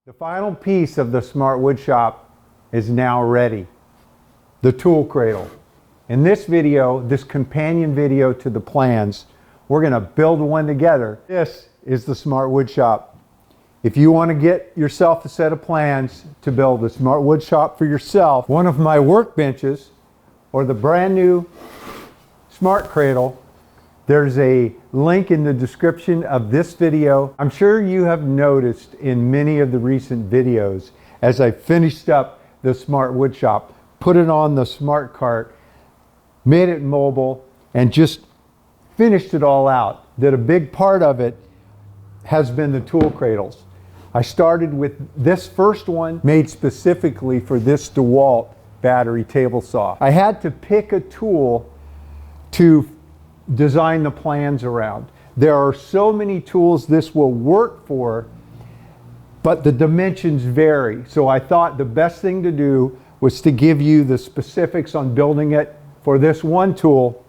The final piece of the Smart Woodshop is now ready. The tool cradle. In this video, this companion video to the plans, we're going to build one together. This is the Smart Woodshop. If you want to get yourself a set of plans to build a Smart Woodshop for yourself, one of my workbenches, or the brand new Smart Cradle, there's a link in the description of this video. I'm sure you have noticed in many of the recent videos, as I finished up the Smart Woodshop, put it on the Smart Cart, made it mobile, and just finished it all out, that a big part of it has been the tool cradles. I started with this first one made specifically for this DeWalt battery table saw. I had to pick a tool to design the plans around. There are so many tools this will work for, but the dimensions vary. So I thought the best thing to do was to give you the specifics on building it for this one tool,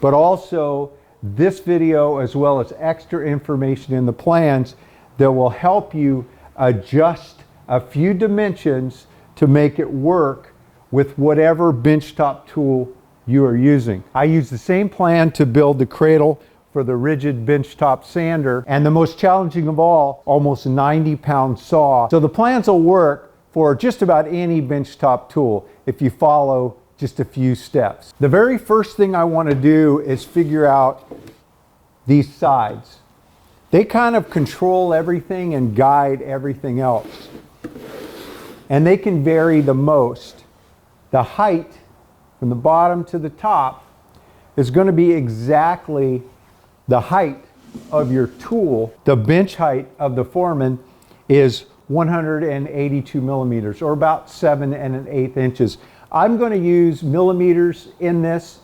but also this video as well as extra information in the plans that will help you adjust a few dimensions to make it work with whatever benchtop tool you are using. I use the same plan to build the cradle for the rigid benchtop sander, and the most challenging of all, almost 90-pound saw. So the plans will work for just about any benchtop tool if you follow just a few steps. The very first thing I want to do is figure out these sides. They kind of control everything and guide everything else. And they can vary the most. The height from the bottom to the top is going to be exactly the height of your tool. The bench height of the Forman is 182 millimeters, or about 7 1/8 inches. I'm going to use millimeters in this.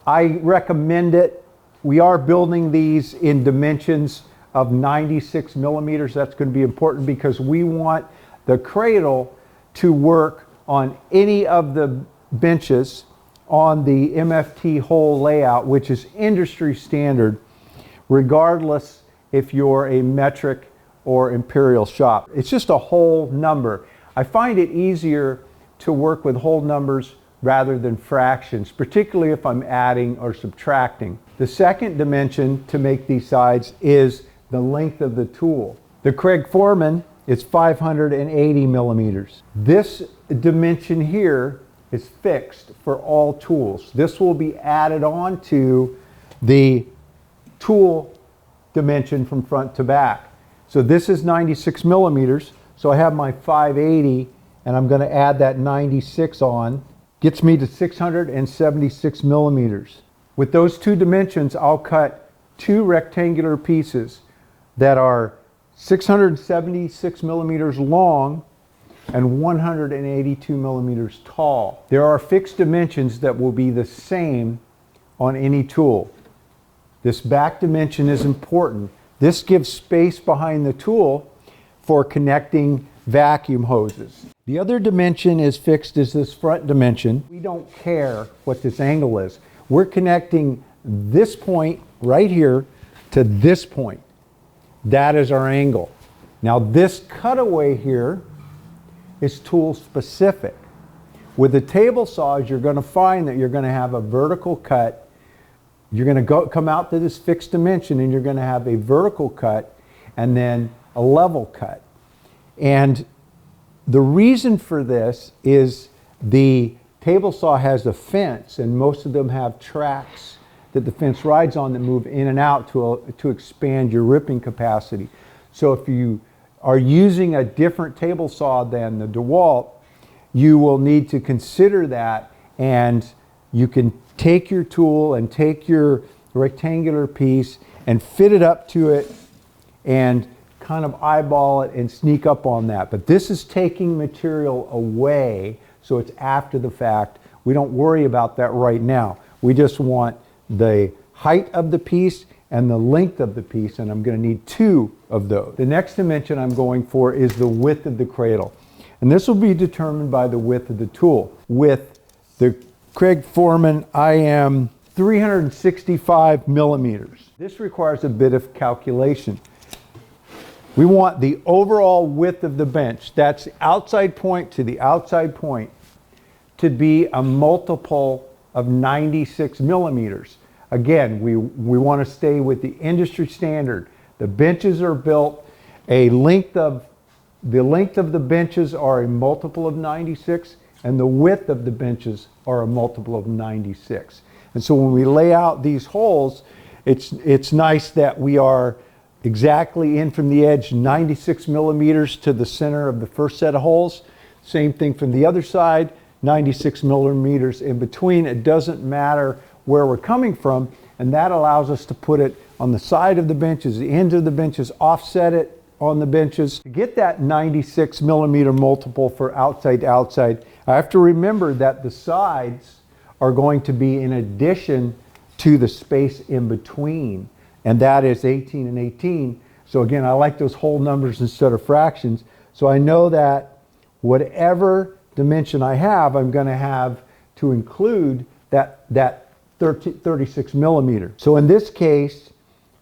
I recommend it. We are building these in dimensions of 96 millimeters. That's going to be important because we want the cradle to work on any of the benches on the MFT hole layout, which is industry standard, regardless if you're a metric or imperial shop. It's just a whole number. I find it easier to work with whole numbers rather than fractions, particularly if I'm adding or subtracting. The second dimension to make these sides is the length of the tool. The Kreg Forman is 580 millimeters. This dimension here is fixed for all tools. This will be added on to the tool dimension from front to back. So this is 96 millimeters. So I have my 580 and I'm going to add that 96 on. Gets me to 676 millimeters. With those two dimensions, I'll cut two rectangular pieces that are 676 millimeters long and 182 millimeters tall. There are fixed dimensions that will be the same on any tool. This back dimension is important. This gives space behind the tool for connecting vacuum hoses. The other dimension is fixed as this front dimension. We don't care what this angle is. We're connecting this point right here to this point. That is our angle. Now this cutaway here is tool specific. With the table saws, you're going to find that you're going to have a vertical cut. You're going to come out to this fixed dimension and you're going to have a vertical cut and then a level cut. And the reason for this is the table saw has a fence, and most of them have tracks that the fence rides on that move in and out to expand your ripping capacity. So if you are using a different table saw than the DeWalt, you will need to consider that, and you can take your tool and take your rectangular piece and fit it up to it and kind of eyeball it and sneak up on that. But this is taking material away, so it's after the fact. We don't worry about that right now. We just want the height of the piece and the length of the piece, and I'm going to need two of those. The next dimension I'm going for is the width of the cradle. And this will be determined by the width of the tool. With the Kreg Forman, I am 365 millimeters. This requires a bit of calculation. We want the overall width of the bench, that's the outside point to the outside point, to be a multiple of 96 millimeters. Again, we want to stay with the industry standard. The benches are built, the length of the benches are a multiple of 96, and the width of the benches are a multiple of 96. And so when we lay out these holes, it's nice that we are exactly in from the edge, 96 millimeters to the center of the first set of holes. Same thing from the other side, 96 millimeters in between. It doesn't matter where we're coming from, and that allows us to put it on the side of the benches, the ends of the benches, offset it on the benches. To get that 96 millimeter multiple for outside to outside, I have to remember that the sides are going to be in addition to the space in between, and that is 18 and 18. So again, I like those whole numbers instead of fractions. So I know that whatever dimension I have, I'm going to have to include that 36 millimeter. So in this case,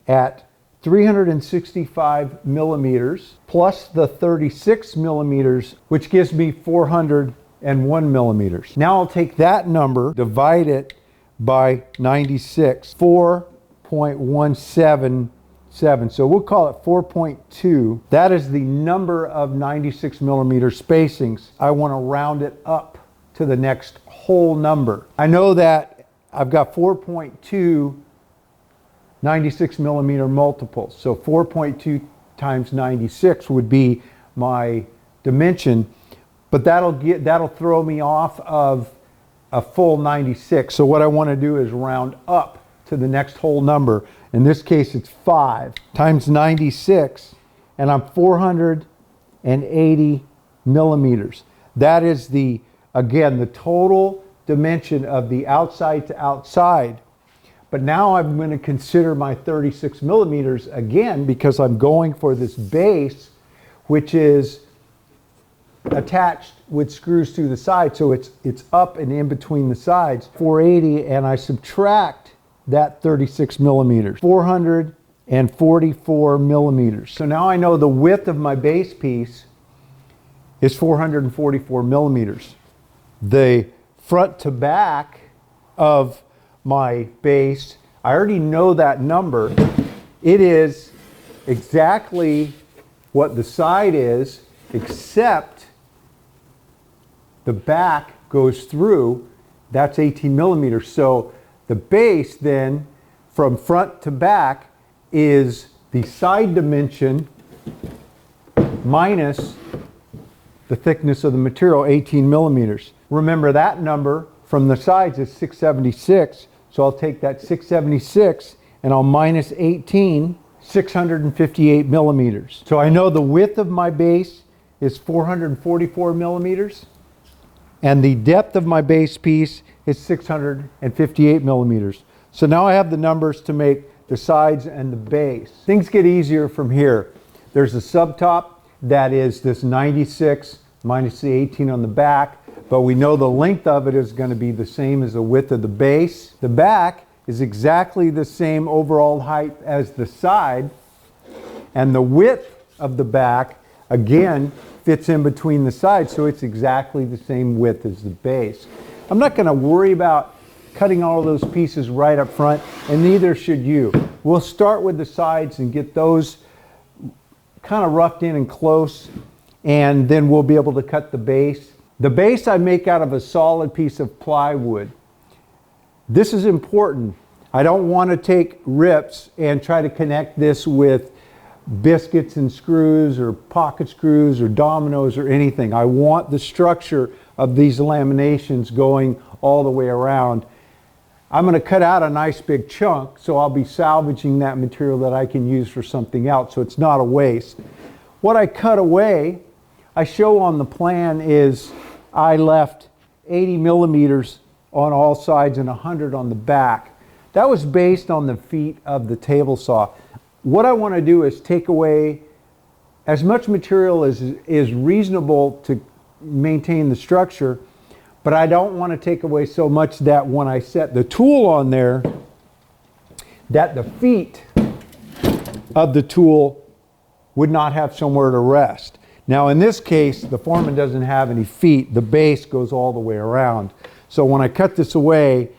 at 365 millimeters plus the 36 millimeters, which gives me 401 millimeters. Now I'll take that number, divide it by 96, 4.177. So we'll call it 4.2. That is the number of 96 millimeter spacings. I want to round it up to the next whole number. I know that I've got 4.2 96 millimeter multiples. So 4.2 times 96 would be my dimension, but that'll throw me off of a full 96. So what I want to do is round up to the next whole number. In this case, it's 5 times 96, and I'm 480 millimeters. That is again, the total dimension of the outside to outside. But now I'm going to consider my 36 millimeters again, because I'm going for this base, which is attached with screws through the side. So it's up and in between the sides, 480, and I subtract that 36 millimeters, 444 millimeters. So now I know the width of my base piece is 444 millimeters. The front to back of my base, I already know that number. It is exactly what the side is, except the back goes through. That's 18 millimeters. So the base then, from front to back, is the side dimension minus the thickness of the material, 18 millimeters. Remember, that number from the sides is 676. So I'll take that 676 and I'll minus 18, 658 millimeters. So I know the width of my base is 444 millimeters, and the depth of my base piece is 658 millimeters. So now I have the numbers to make the sides and the base. Things get easier from here. There's a subtop that is this 96 minus the 18 on the back, but we know the length of it is going to be the same as the width of the base. The back is exactly the same overall height as the side, and the width of the back again fits in between the sides, so it's exactly the same width as the base. I'm not going to worry about cutting all of those pieces right up front, and neither should you. We'll start with the sides and get those kind of roughed in and close, and then we'll be able to cut the base. The base I make out of a solid piece of plywood. This is important. I don't want to take rips and try to connect this with biscuits and screws or pocket screws or dominoes or anything. I want the structure of these laminations going all the way around. I'm going to cut out a nice big chunk, so I'll be salvaging that material that I can use for something else, so it's not a waste. What I cut away, I show on the plan, is I left 80 millimeters on all sides and 100 on the back. That was based on the feet of the table saw. What I want to do is take away as much material as is reasonable to maintain the structure, but I don't want to take away so much that when I set the tool on there, that the feet of the tool would not have somewhere to rest. Now in this case, the Forman doesn't have any feet. The base goes all the way around. So when I cut this away,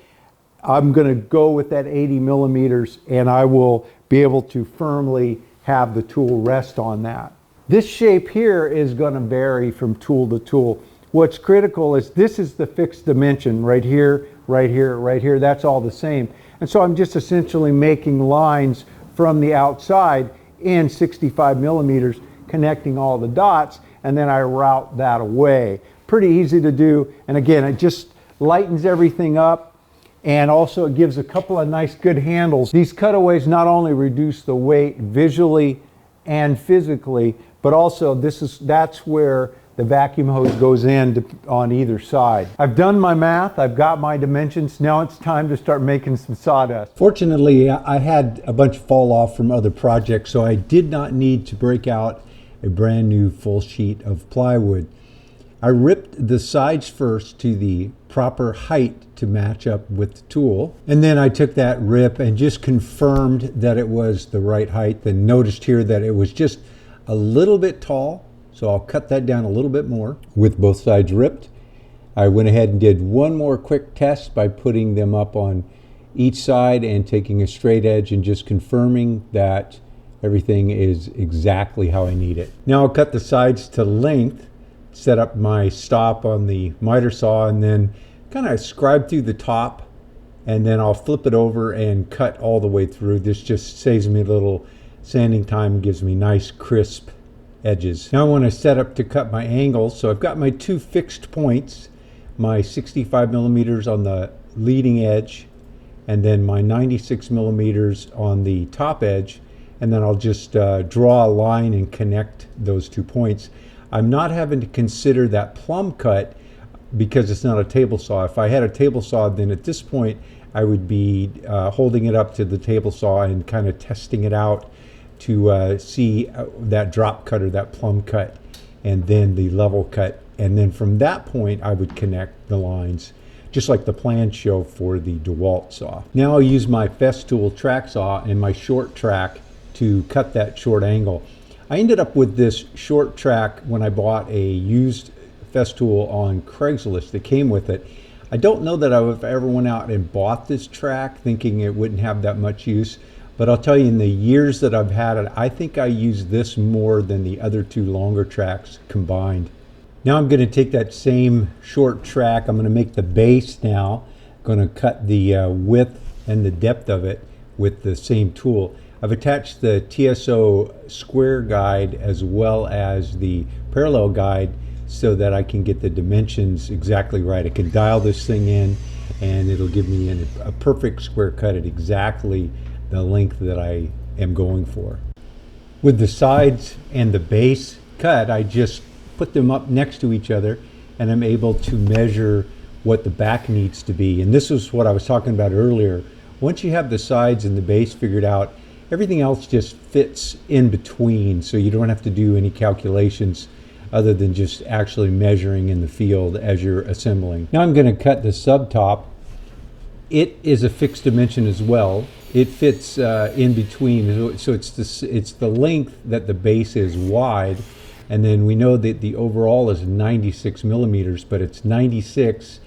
I'm going to go with that 80 millimeters, and I will be able to firmly have the tool rest on that. This shape here is going to vary from tool to tool. What's critical is this is the fixed dimension right here, right here, right here. That's all the same. And so I'm just essentially making lines from the outside in 65 millimeters, connecting all the dots, and then I route that away. Pretty easy to do. And again, it just lightens everything up. And also it gives a couple of nice good handles. These cutaways not only reduce the weight visually and physically, but also that's where the vacuum hose goes in on either side. I've done my math, I've got my dimensions. Now it's time to start making some sawdust. Fortunately, I had a bunch fall off from other projects, so I did not need to break out a brand new full sheet of plywood. I ripped the sides first to the proper height to match up with the tool. And then I took that rip and just confirmed that it was the right height. Then noticed here that it was just a little bit tall. So I'll cut that down a little bit more. With both sides ripped, I went ahead and did one more quick test by putting them up on each side and taking a straight edge and just confirming that everything is exactly how I need it. Now I'll cut the sides to length, set up my stop on the miter saw, and then kind of scribe through the top, and then I'll flip it over and cut all the way through. This just saves me a little sanding time and gives me nice crisp edges. Now I want to set up to cut my angles. So I've got my two fixed points, my 65 millimeters on the leading edge, and then my 96 millimeters on the top edge, and then I'll just draw a line and connect those 2 points. I'm not having to consider that plumb cut because it's not a table saw. If I had a table saw, then at this point I would be holding it up to the table saw and kind of testing it out to see that drop cut or that plumb cut, and then the level cut. And then from that point I would connect the lines, just like the plans show for the DeWalt saw. Now I'll use my Festool track saw and my short track to cut that short angle. I ended up with this short track when I bought a used Festool on Craigslist that came with it. I don't know that I've ever went out and bought this track thinking it wouldn't have that much use, but I'll tell you, in the years that I've had it, I think I use this more than the other two longer tracks combined. Now I'm going to take that same short track, I'm going to make the base now, I'm going to cut the width and the depth of it with the same tool. I've attached the TSO square guide as well as the parallel guide so that I can get the dimensions exactly right. I can dial this thing in and it'll give me a perfect square cut at exactly the length that I am going for. With the sides and the base cut, I just put them up next to each other and I'm able to measure what the back needs to be. And this is what I was talking about earlier. Once you have the sides and the base figured out, everything else just fits in between, so you don't have to do any calculations other than just actually measuring in the field as you're assembling. Now I'm going to cut the subtop. It is a fixed dimension as well. It fits in between, so it's the length that the base is wide, and then we know that the overall is 96 millimeters, but it's 96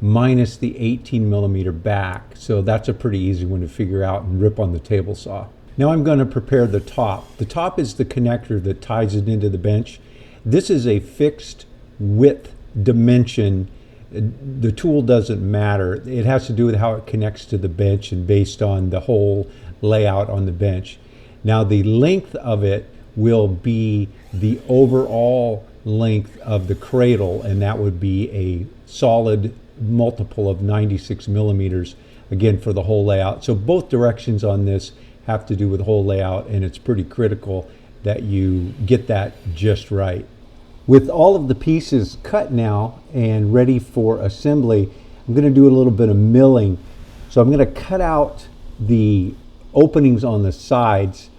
minus the 18 millimeter back, so that's a pretty easy one to figure out and rip on the table saw. Now I'm going to prepare the top. The top is the connector that ties it into the bench. This is a fixed width dimension. The tool doesn't matter. It has to do with how it connects to the bench and based on the whole layout on the bench. Now the length of it will be the overall length of the cradle, and that would be a solid multiple of 96 millimeters, again, for the whole layout. So both directions on this have to do with the whole layout, and it's pretty critical that you get that just right. With all of the pieces cut now and ready for assembly, I'm going to do a little bit of milling. So I'm going to cut out the openings on the sides.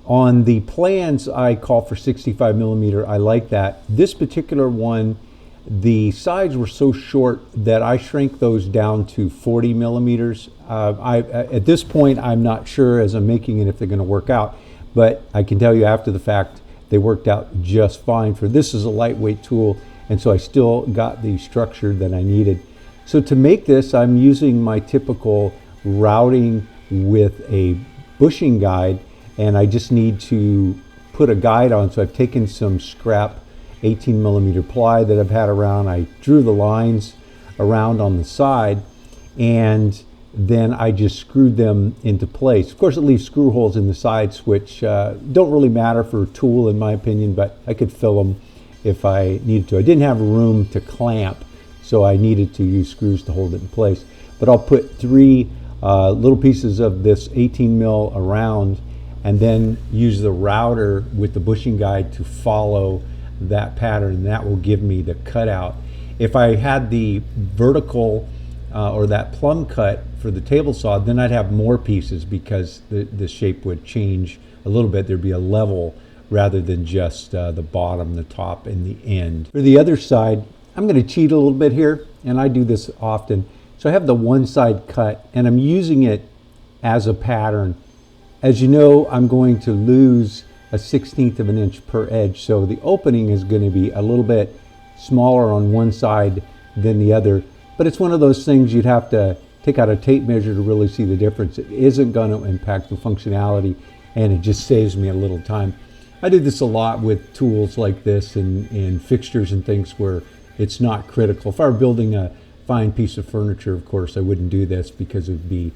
On the plans, I call for 65 millimeter. I like that. This particular one, the sides were so short that I shrank those down to 40 millimeters. At this point, I'm not sure as I'm making it if they're going to work out, but I can tell you after the fact they worked out just fine. For this is a lightweight tool, and so I still got the structure that I needed. So to make this, I'm using my typical routing with a bushing guide, and I just need to put a guide on. So I've taken some scrap 18 millimeter ply that I've had around. I drew the lines around on the side, and then I just screwed them into place. Of course, it leaves screw holes in the sides, which don't really matter for a tool in my opinion, but I could fill them if I needed to. I didn't have room to clamp, so I needed to use screws to hold it in place. But I'll put 3 little pieces of this 18 mil around, and then use the router with the bushing guide to follow that pattern, and that will give me the cutout. If I had the vertical or that plumb cut for the table saw, then I'd have more pieces because the shape would change a little bit. There'd be a level rather than just the bottom, the top, and the end. For the other side, I'm going to cheat a little bit here, and I do this often. So I have the one side cut, and I'm using it as a pattern. As you know, I'm going to lose a 1/16 of an inch per edge, so the opening is going to be a little bit smaller on one side than the other. But it's one of those things you'd have to take out a tape measure to really see the difference. It isn't going to impact the functionality, and it just saves me a little time. I do this a lot with tools like this and fixtures and things where it's not critical. If I were building a fine piece of furniture, of course, I wouldn't do this because it would be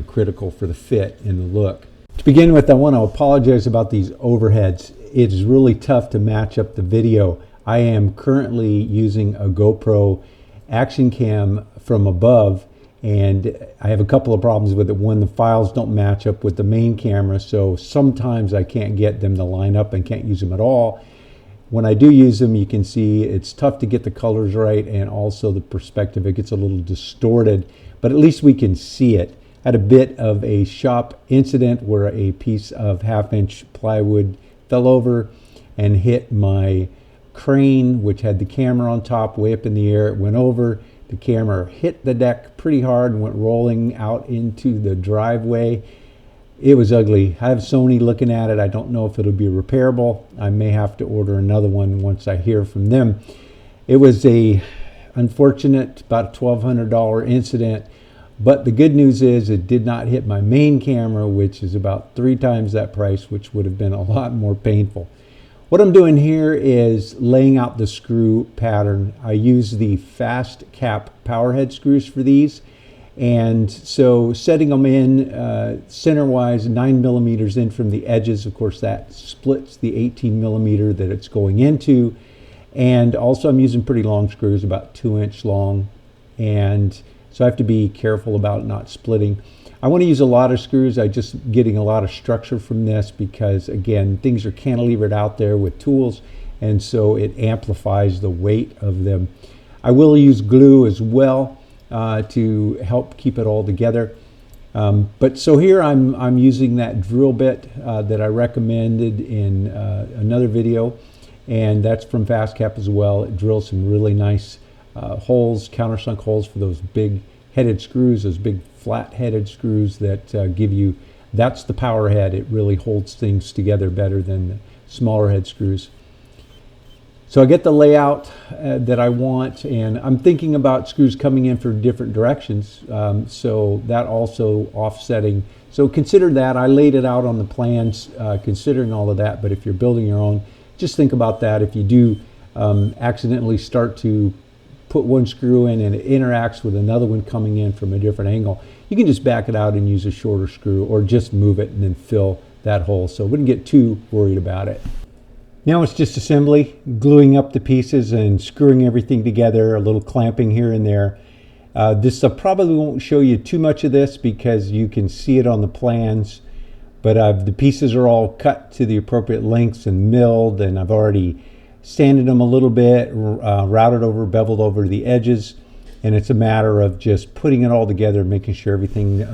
critical for the fit and the look. To begin with, I want to apologize about these overheads. It's really tough to match up the video. I am currently using a GoPro action cam from above, and I have a couple of problems with it. One, the files don't match up with the main camera, so sometimes I can't get them to line up and can't use them at all. When I do use them, you can see it's tough to get the colors right, and also the perspective, it gets a little distorted, but at least we can see it. I had a bit of a shop incident where a piece of 1/2-inch plywood fell over and hit my crane, which had the camera on top way up in the air. It went over, the camera hit the deck pretty hard and went rolling out into the driveway. It was ugly. I have Sony looking at it. I don't know if it'll be repairable. I may have to order another one once I hear from them. It was a unfortunate, about $1,200 incident, but the good news is it did not hit my main camera, which is about 3 times that price, which would have been a lot more painful. What I'm doing here is laying out the screw pattern. I use the fast cap power head screws for these, and so setting them in center wise, 9 millimeters in from the edges. Of course, that splits the 18 millimeter that it's going into, and also I'm using pretty long screws, about 2-inch long, and so I have to be careful about not splitting. I want to use a lot of screws. I'm just getting a lot of structure from this because, again, things are cantilevered out there with tools, and so it amplifies the weight of them. I will use glue as well to help keep it all together. But so here I'm using that drill bit that I recommended in another video, and that's from FastCap as well. It drills some really nice holes, countersunk holes for those big headed screws, those big flat headed screws that give you, that's the power head. It really holds things together better than the smaller head screws. So I get the layout that I want, and I'm thinking about screws coming in for different directions, so that also offsetting. So consider that. I laid it out on the plans considering all of that, but if you're building your own, just think about that. If you do accidentally start to put one screw in and it interacts with another one coming in from a different angle, you can just back it out and use a shorter screw, or just move it and then fill that hole. So I wouldn't get too worried about it. Now it's just assembly, gluing up the pieces and screwing everything together, a little clamping here and there. I probably won't show you too much of this because you can see it on the plans, but the pieces are all cut to the appropriate lengths and milled, and I've already sanded them a little bit, routed over, beveled over the edges, and it's a matter of just putting it all together, making sure everything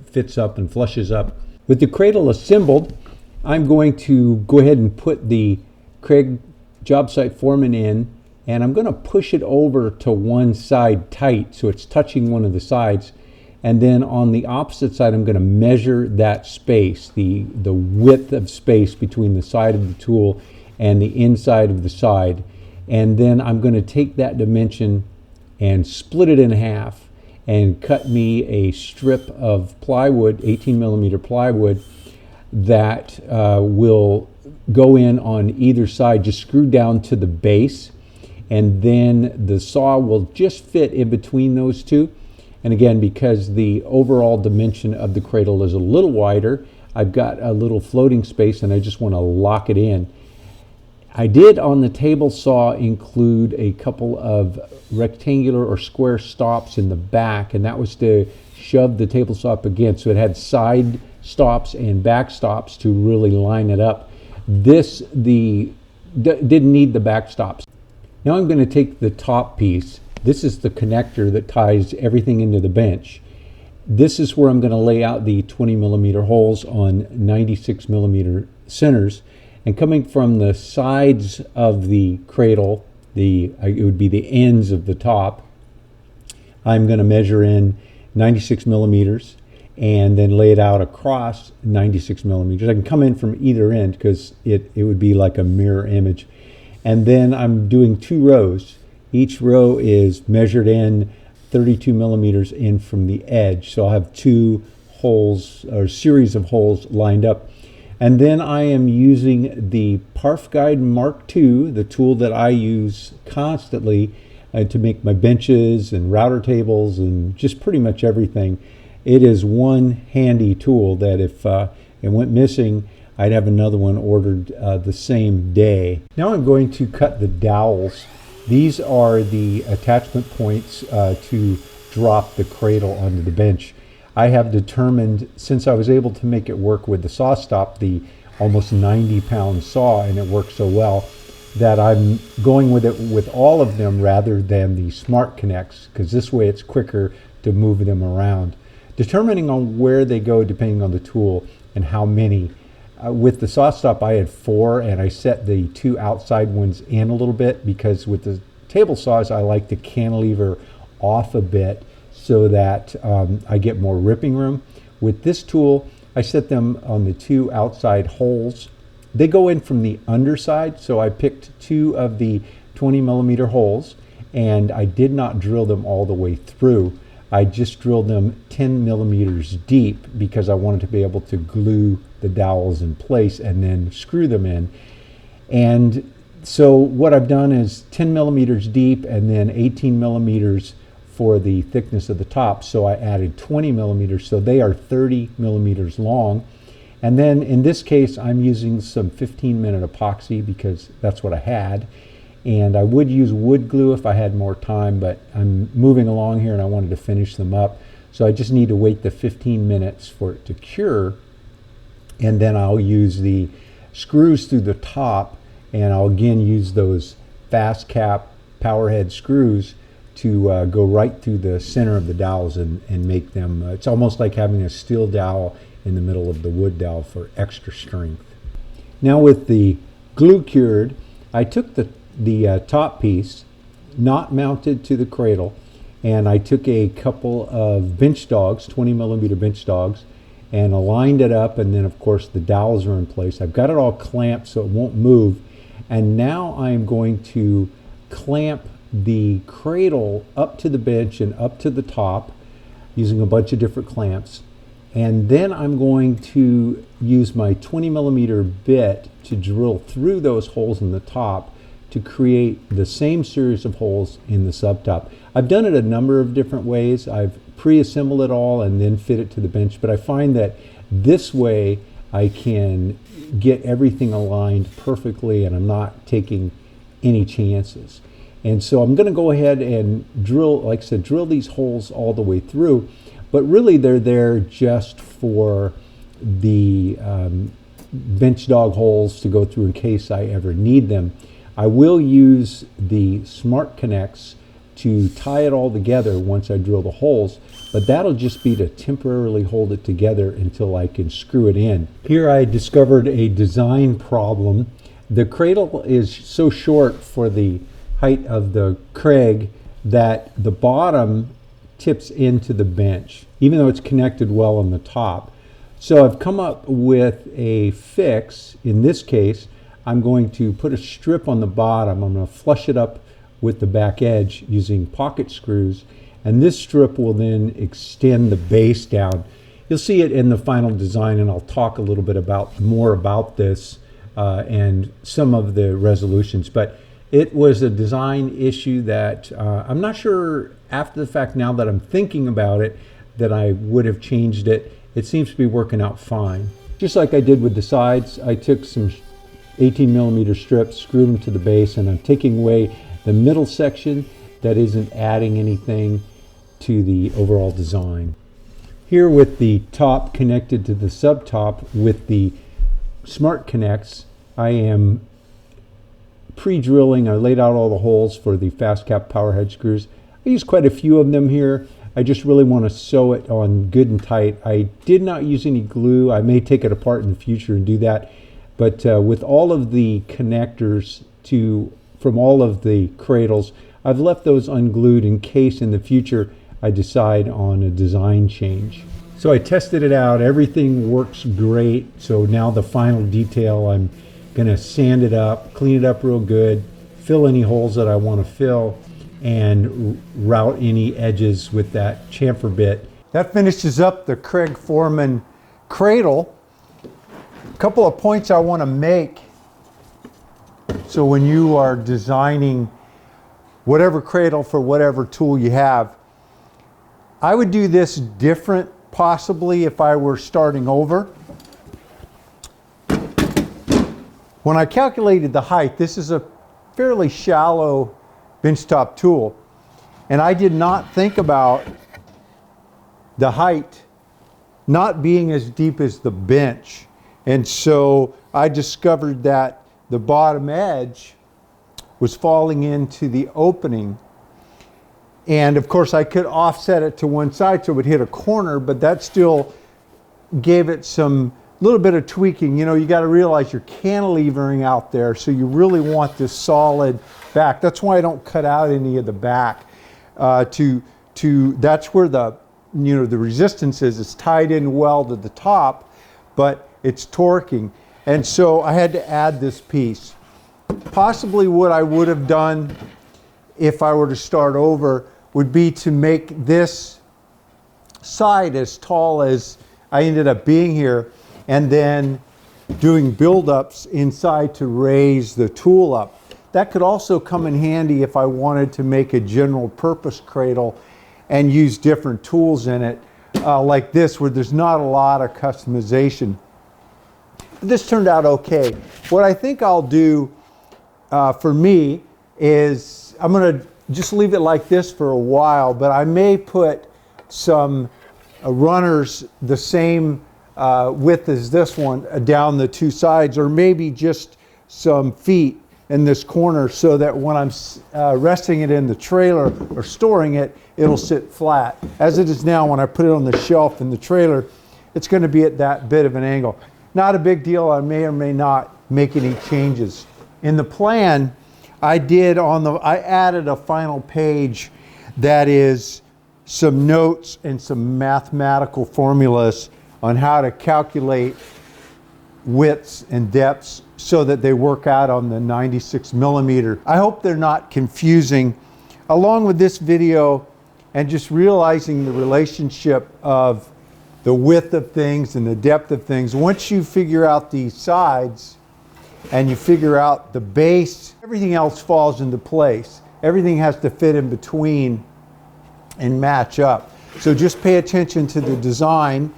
fits up and flushes up. With the cradle assembled, I'm going to go ahead and put the Kreg Job Site Forman in, and I'm going to push it over to one side tight so it's touching one of the sides. And then on the opposite side, I'm going to measure that space, the width of space between the side of the tool and the inside of the side. And then I'm going to take that dimension and split it in half and cut me a strip of plywood, 18 millimeter plywood, that will go in on either side, just screw down to the base. And then the saw will just fit in between those two. And again, because the overall dimension of the cradle is a little wider, I've got a little floating space and I just want to lock it in. I did on the table saw include a couple of rectangular or square stops in the back, and that was to shove the table saw up against, so it had side stops and back stops to really line it up. This didn't need the back stops. Now I'm going to take the top piece. This is the connector that ties everything into the bench. This is where I'm going to lay out the 20 millimeter holes on 96 millimeter centers. And coming from the sides of the cradle, it would be the ends of the top, I'm going to measure in 96 millimeters and then lay it out across 96 millimeters. I can come in from either end because it would be like a mirror image. And then I'm doing 2 rows. Each row is measured in 32 millimeters in from the edge. So I'll have 2 holes or series of holes lined up. And then I am using the Parf Guide Mark II, the tool that I use constantly to make my benches and router tables and just pretty much everything. It is one handy tool that if it went missing, I'd have another one ordered the same day. Now I'm going to cut the dowels. These are the attachment points to drop the cradle onto the bench. I have determined, since I was able to make it work with the saw stop, the almost 90-pound saw, and it works so well, that I'm going with it with all of them rather than the Smart Connects, because this way it's quicker to move them around. Determining on where they go depending on the tool and how many. With the saw stop I had 4, and I set the 2 outside ones in a little bit because with the table saws I like to cantilever off a bit so that I get more ripping room. With this tool I set them on the 2 outside holes. They go in from the underside, so I picked 2 of the 20 millimeter holes and I did not drill them all the way through. I just drilled them 10 millimeters deep because I wanted to be able to glue the dowels in place and then screw them in. And so what I've done is 10 millimeters deep and then 18 millimeters for the thickness of the top. So I added 20 millimeters, so they are 30 millimeters long. And then in this case, I'm using some 15-minute epoxy because that's what I had. And I would use wood glue if I had more time, but I'm moving along here and I wanted to finish them up. So I just need to wait the 15 minutes for it to cure. And then I'll use the screws through the top, and I'll again use those fast cap power head screws to go right through the center of the dowels and make them, it's almost like having a steel dowel in the middle of the wood dowel for extra strength. Now with the glue cured, I took the top piece, not mounted to the cradle, and I took a couple of bench dogs, 20 millimeter bench dogs, and aligned it up, and then of course the dowels are in place. I've got it all clamped so it won't move, and now I'm going to clamp the cradle up to the bench and up to the top using a bunch of different clamps. And then I'm going to use my 20 millimeter bit to drill through those holes in the top to create the same series of holes in the subtop. I've done it a number of different ways. I've pre-assembled it all and then fit it to the bench, but I find that this way I can get everything aligned perfectly and I'm not taking any chances. And so I'm going to go ahead and drill, like I said, drill these holes all the way through, but really they're there just for the bench dog holes to go through in case I ever need them. I will use the Smart Connects to tie it all together once I drill the holes, but that'll just be to temporarily hold it together until I can screw it in. Here I discovered a design problem. The cradle is so short for the height of the Kreg that the bottom tips into the bench, even though it's connected well on the top. So I've come up with a fix. In this case, I'm going to put a strip on the bottom. I'm going to flush it up with the back edge using pocket screws, and this strip will then extend the base down. You'll see it in the final design, and I'll talk a little bit more about this and some of the resolutions. But it was a design issue that I'm not sure after the fact, now that I'm thinking about it, that I would have changed it. It seems to be working out fine. Just like I did with the sides, I took some 18mm strips, screwed them to the base, and I'm taking away the middle section that isn't adding anything to the overall design. Here with the top connected to the subtop with the Smart Connects, I am pre-drilling. I laid out all the holes for the fast cap power head screws. I used quite a few of them here. I just really want to sew it on good and tight. I did not use any glue. I may take it apart in the future and do that. But with all of the connectors from all of the cradles, I've left those unglued in case in the future I decide on a design change. So I tested it out. Everything works great. So now the final detail, I'm going to sand it up, clean it up real good, fill any holes that I want to fill, and route any edges with that chamfer bit. That finishes up the Kreg Forman cradle. A couple of points I want to make. So when you are designing whatever cradle for whatever tool you have, I would do this different possibly if I were starting over. When I calculated the height, this is a fairly shallow benchtop tool, and I did not think about the height not being as deep as the bench. And so I discovered that the bottom edge was falling into the opening. And of course I could offset it to one side so it would hit a corner, but that still gave it some little bit of tweaking. You know, you got to realize you're cantilevering out there, so you really want this solid back. That's why I don't cut out any of the back. That's where the resistance is. It's tied in well to the top, but it's torquing. And so I had to add this piece. Possibly what I would have done if I were to start over would be to make this side as tall as I ended up being here, and then doing build-ups inside to raise the tool up. That could also come in handy if I wanted to make a general purpose cradle and use different tools in it, like this, where there's not a lot of customization. This turned out okay. What I think I'll do for me is I'm going to just leave it like this for a while, but I may put some runners the same width as this one down the two sides, or maybe just some feet in this corner so that when I'm resting it in the trailer or storing it, it'll sit flat. As it is now, when I put it on the shelf in the trailer, it's going to be at that bit of an angle. Not a big deal. I may or may not make any changes. In the plan, I added a final page that is some notes and some mathematical formulas on how to calculate widths and depths so that they work out on the 96mm. I hope they're not confusing. Along with this video and just realizing the relationship of the width of things and the depth of things, once you figure out these sides and you figure out the base, everything else falls into place. Everything has to fit in between and match up. So just pay attention to the design.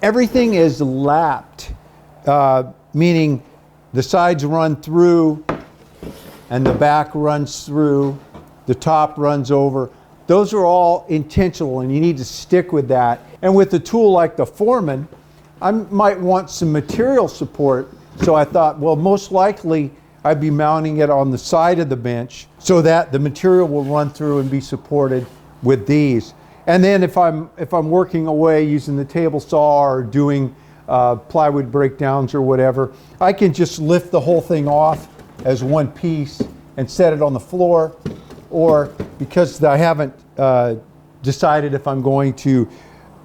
Everything is lapped, meaning the sides run through and the back runs through, the top runs over. Those are all intentional, and you need to stick with that. And with a tool like the Forman, I might want some material support. So I thought, well, most likely I'd be mounting it on the side of the bench so that the material will run through and be supported with these. And then if I'm working away using the table saw or doing plywood breakdowns or whatever, I can just lift the whole thing off as one piece and set it on the floor. Or because I haven't decided if I'm going to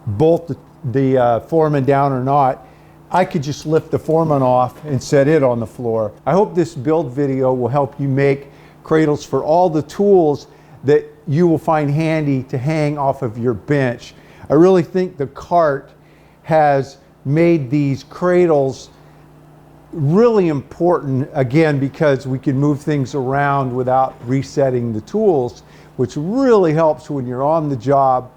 bolt the Forman down or not, I could just lift the Forman off and set it on the floor. I hope this build video will help you make cradles for all the tools that you will find handy to hang off of your bench. I really think the cart has made these cradles really important, again, because we can move things around without resetting the tools, which really helps when you're on the job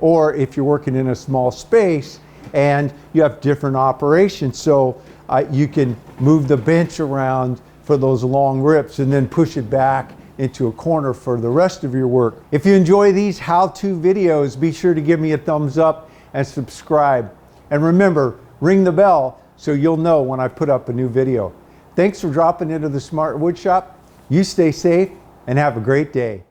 or if you're working in a small space and you have different operations. So you can move the bench around for those long rips and then push it back into a corner for the rest of your work. If you enjoy these how-to videos, be sure to give me a thumbs up and subscribe. And remember, ring the bell so you'll know when I put up a new video. Thanks for dropping into the Smart Woodshop. You stay safe and have a great day.